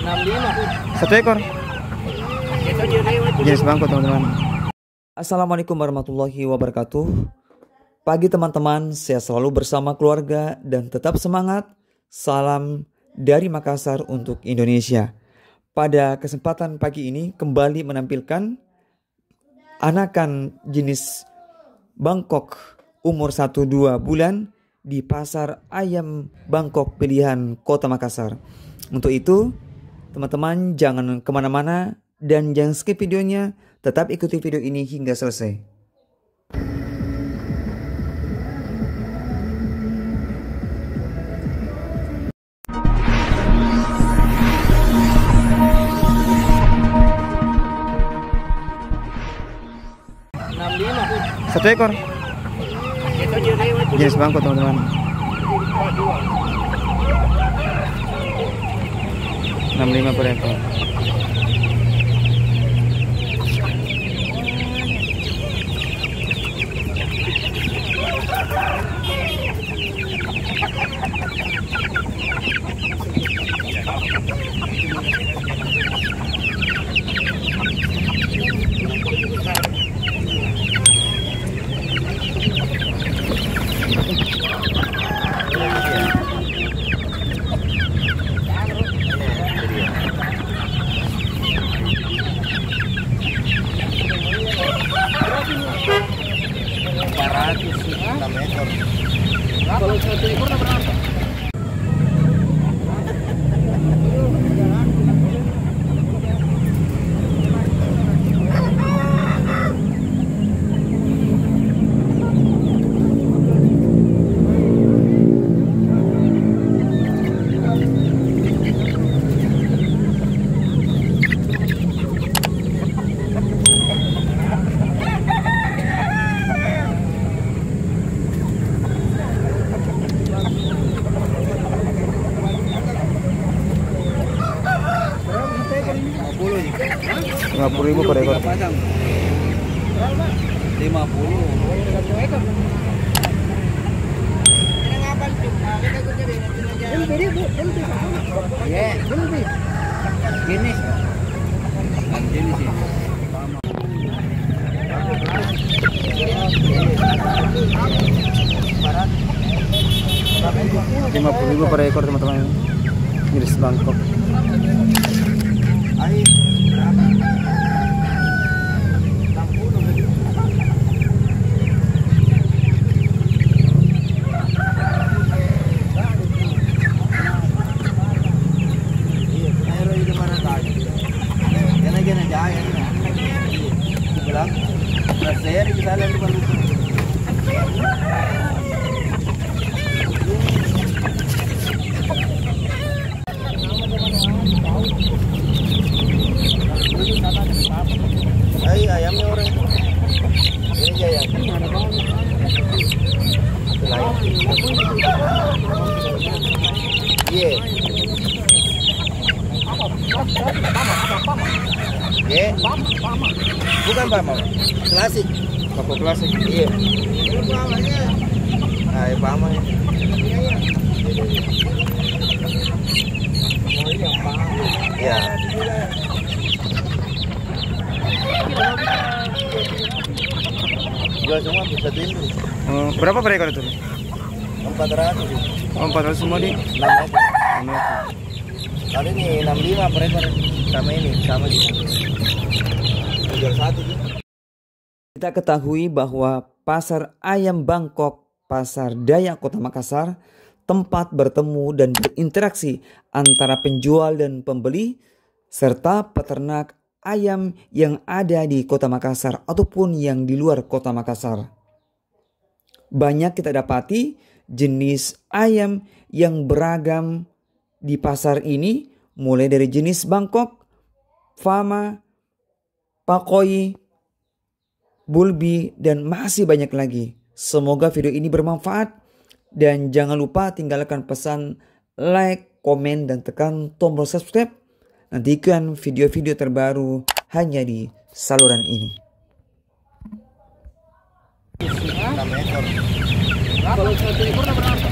Satu ekor. Jenis bangkok teman-teman. Assalamualaikum warahmatullahi wabarakatuh. Pagi teman-teman, saya selalu bersama keluarga dan tetap semangat. Salam dari Makassar untuk Indonesia. Pada kesempatan pagi ini kembali menampilkan anakan jenis Bangkok umur 1-2 bulan di pasar ayam Bangkok pilihan Kota Makassar. Untuk itu teman-teman jangan kemana-mana dan jangan skip videonya, tetap ikuti video ini hingga selesai. Satu ekor. Jenis bangkok teman-teman. 65 per ekor. Kalau satu ekor berapa? Rp50.000 per ekor. 50. Gini. Gini sih. 50.000 per ekor teman-teman. Jenis Bangkok. Ayamnya orang ini ya. Iya. Iya. Bukan Pama, klasik. Bangkok klasik. Iya. Nah, Pama ya. Iya. Jual semua bisa itu. Berapa per ekor itu? 400. Oh, 400 semua di 6 ekor. Kali ini 65 per ekor. Sama ini, sama juga. Jual satu juga. Kita ketahui bahwa pasar ayam Bangkok, Pasar Dayak Kota Makassar, tempat bertemu dan berinteraksi antara penjual dan pembeli serta peternak ayam yang ada di Kota Makassar ataupun yang di luar Kota Makassar. Banyak kita dapati jenis ayam yang beragam di pasar ini, mulai dari jenis Bangkok, Fama, Pakoi, Bulbi, dan masih banyak lagi. Semoga video ini bermanfaat dan jangan lupa tinggalkan pesan like, komen, dan tekan tombol subscribe. Nantikan video-video terbaru hanya di saluran ini. Kalau 1 ekor berapa?